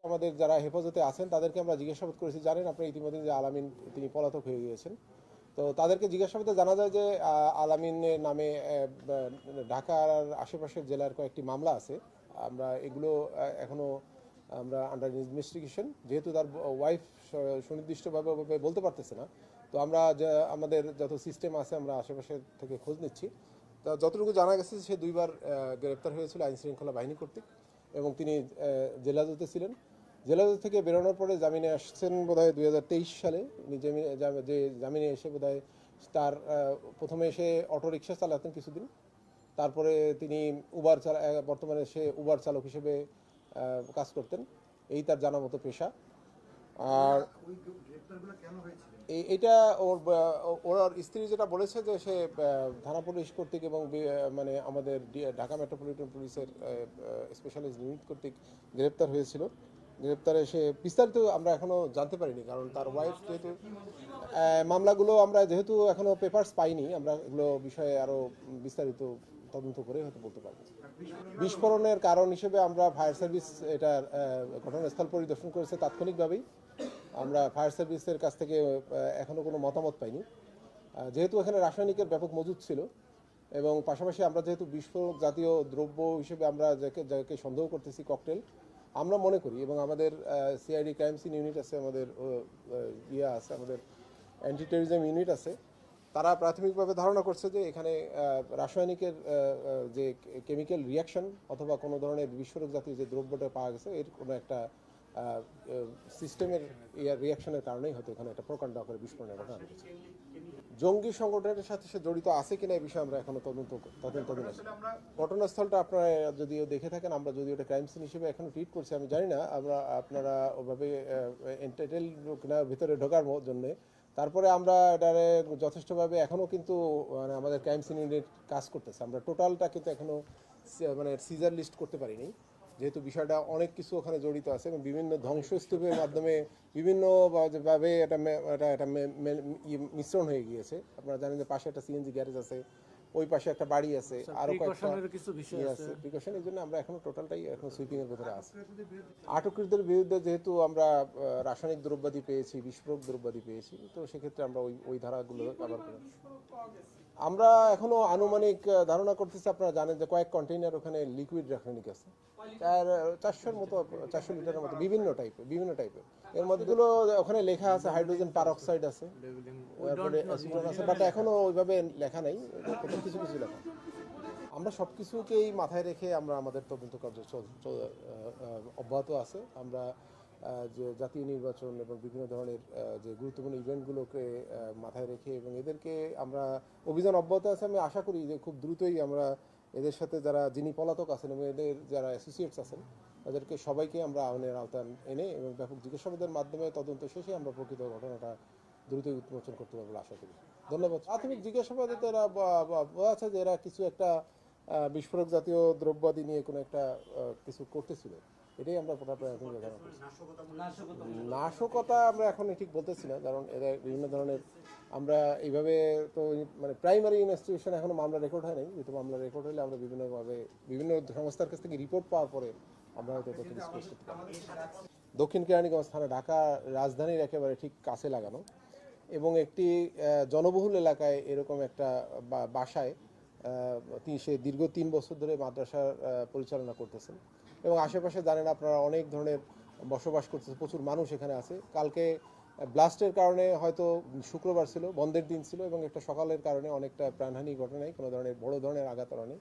আমাদের যারা হেফাজতে আছেন তাদেরকে আমরা জিজ্ঞাসাবাদ করেছি। জানেন আপনারা ইতিমধ্যে যে আলামিন তিনি পলাতক হয়ে গিয়েছেন। তো তাদেরকে জিজ্ঞাসাবাদে জানা যায় যে আলামিনের নামে ঢাকার আশেপাশের জেলার কয়েকটি মামলা আছে। আমরা এগুলো এখনো আমরা আন্ডার ইনভেস্টিগেশন, যেহেতু তার ওয়াইফ সুনির্দিষ্টভাবে বলতে পারতেছে না। তো আমরা আমাদের যত সিস্টেম আছে আমরা আশেপাশে থেকে খোঁজ নিচ্ছি। তা যতটুকু জানা গেছে সে দুইবার গ্রেপ্তার হয়েছিল আইন শৃঙ্খলা বাহিনী কর্তৃক, এবং তিনি জেলহাজতে ছিলেন। জেলহাজত থেকে বেরোনোর পরে জামিনে আসছেন বোধহয় 2023 সালে। উনি যে জামিনে এসে বোধহয় তার প্রথমে এসে অটোরিকশা চালাতেন কিছুদিন, তারপরে তিনি বর্তমানে সে উবার চালক হিসেবে কাজ করতেন। এই তার জানা মতো পেশা। আর এইটা ওর স্ত্রী যেটা বলেছে যে সে থানা পুলিশ কর্তৃক এবং মানে আমাদের ঢাকা মেট্রোপলিটন পুলিশের স্পেশালিস্ট ইউনিট কর্তৃক গ্রেপ্তার হয়েছিল। গ্রেপ্তারে সে বিস্তারিত আমরা এখনো জানতে পারিনি, কারণ তার ওয়াইফ যেহেতু মামলাগুলো আমরা যেহেতু এখনো পেপারস পাইনি, আমরা এগুলো বিষয়ে আরো বিস্তারিত তদন্ত করে হয়তো বলতে পারবো। বিস্ফোরণের কারণ হিসেবে আমরা ফায়ার সার্ভিস এটার ঘটনাস্থল পরিদর্শন করেছে তাৎক্ষণিকভাবেই। আমরা ফায়ার সার্ভিসের কাছ থেকে এখনো কোনো মতামত পাইনি, যেহেতু এখানে রাসায়নিকের ব্যাপক মজুদ ছিল, এবং পাশাপাশি আমরা যেহেতু বিস্ফোরক জাতীয় দ্রব্য হিসেবে আমরা যাকে সন্দেহ করতেছি ককটেল, আমরা মনে করি, এবং আমাদের সিআইডি ক্রাইম সিন ইউনিট আছে, আমাদের আছে, আমাদের অ্যান্টি টেররিজম ইউনিট আছে, তারা প্রাথমিকভাবে ধারণা করছে যে এখানে রাসায়নিকের যে কেমিক্যাল রিয়াকশন অথবা কোনো ধরনের বিস্ফোরক জাতীয় যে দ্রব্যটা পাওয়া গেছে এর কোনো একটা সিস্টেমের রিয়াকশনের কারণেই হয়তো এখানে একটা প্রকাণ্ড আকারে বিস্ফোরণের ঘটনা ঘটেছে। জঙ্গি সংগঠনের সাথে সে জড়িত আছে কিনা এই বিষয়ে আমরা এখনো তদন্তাধীন আছি। ঘটনাস্থলটা আপনারা যদিও দেখে থাকেন, আমরা যদি ওটা ক্রাইম সিন হিসেবে এখনো ট্রিট করছি আমি জানি না, আপনারা ওভাবে এন্টারটেল ভিতরে ঢোকার জন্যে। তারপরে আমরা এটারে যথেষ্টভাবে এখনও কিন্তু মানে আমাদের ক্রাইম সিন ইউনিট কাজ করতেছে। আমরা টোটালটা কিন্তু এখনও মানে সিজার লিস্ট করতে পারিনি, যেহেতু বিষয়টা অনেক কিছু ওখানে জড়িত আছে এবং বিভিন্ন ধ্বংসস্তূপের মাধ্যমে বিভিন্নভাবে এটা মিশ্রণ হয়ে গিয়েছে। আপনারা জানেন যে পাশে একটা সিএনজি গ্যারেজ আছে, ওই পাশে একটা বাড়ি আছে, আরো কয়েকটা আছে প্রিকশন। এই জন্য আমরা এখন টোটালটাই এখন সুইপিং এর ভিতরে আছে। আটককৃতদের বিরুদ্ধে যেহেতু আমরা রাসায়নিক দ্রব্যাদি পেয়েছি, বিস্ফোরক দ্রব্যাদি পেয়েছি, তো সেক্ষেত্রে আমরা ওই ধারাগুলো আবার আমরা এখনো আনুমানিক ধারণা করতেছি। আপনারা জানেন যে কয়েক কন্টেইনার ওখানে লিকুইড রাসায়নিক আছে, 400 লিটারের মতো বিভিন্ন টাইপের। এর মধ্যেগুলো ওখানে লেখা আছে হাইড্রোজেন পারঅক্সাইড আছে, অ্যাসিটন আছে, বাট এখনো ওইভাবে লেখা নাই, কিছু লেখা। আমরা সব কিছুকেই মাথায় রেখে আমরা আমাদের তদন্ত কার্য অব্যাহত আছে। আমরা যে জাতীয় নির্বাচন এবং বিভিন্ন ধরনের যে গুরুত্বপূর্ণ ইভেন্টগুলোকে মাথায় রেখে এবং এদেরকে আমরা অভিযান অব্যাহত আছে। আমি আশা করি যে খুব দ্রুতই আমরা এদের সাথে যিনি পলাতক আছেন এবং এদের যারা অ্যাসোসিয়েটস আছেন তাদেরকে সবাইকে আমরা আইনের আওতায় এনে এবং ব্যাপক জিজ্ঞাসাবাদের মাধ্যমে তদন্ত শেষে আমরা প্রকৃত ঘটনাটা দ্রুতই উন্মোচন করতে পারবো আশা করি। ধন্যবাদ। প্রাথমিক জিজ্ঞাসাবাদে তো এরা আছে যে এরা কিছু একটা বিস্ফোরক জাতীয় দ্রব্যাদি নিয়ে কোনো একটা কিছু করতেছিল, এটাই আমরা নাশকতা আমরা এখন ঠিক বলতেছি না, কারণ এরা বিভিন্ন ধরনের আমরা এইভাবে তো মানে প্রাইমারি ইনভেস্টিগেশন এখনো মামলা রেকর্ড হয় নাই, যেহেতু মামলা রেকর্ড হলে আমরা বিভিন্নভাবে বিভিন্ন সংস্থার কাছ থেকে রিপোর্ট পাওয়ার পরে আমরা হয়তো তথ্য ডিসক্লোজ করতে পারি। দক্ষিণ কেরানীগঞ্জ থানা, ঢাকা রাজধানীর একেবারে ঠিক কাছে লাগানো, এবং একটি জনবহুল এলাকায় এরকম একটা বাসায় সে দীর্ঘ 3 বছর ধরে মাদ্রাসা পরিচালনা করতেছেন, এবং আশেপাশে জানেন আপনারা অনেক ধরনের বসবাস করতেছে, প্রচুর মানুষ এখানে আছে। কালকে ব্লাস্টের কারণে হয়তো শুক্রবার ছিল, বন্ধের দিন ছিল, এবং একটা সকালের কারণে অনেকটা প্রাণহানি ঘটনায় কোনো ধরনের বড় ধরনের আঘাত নেই।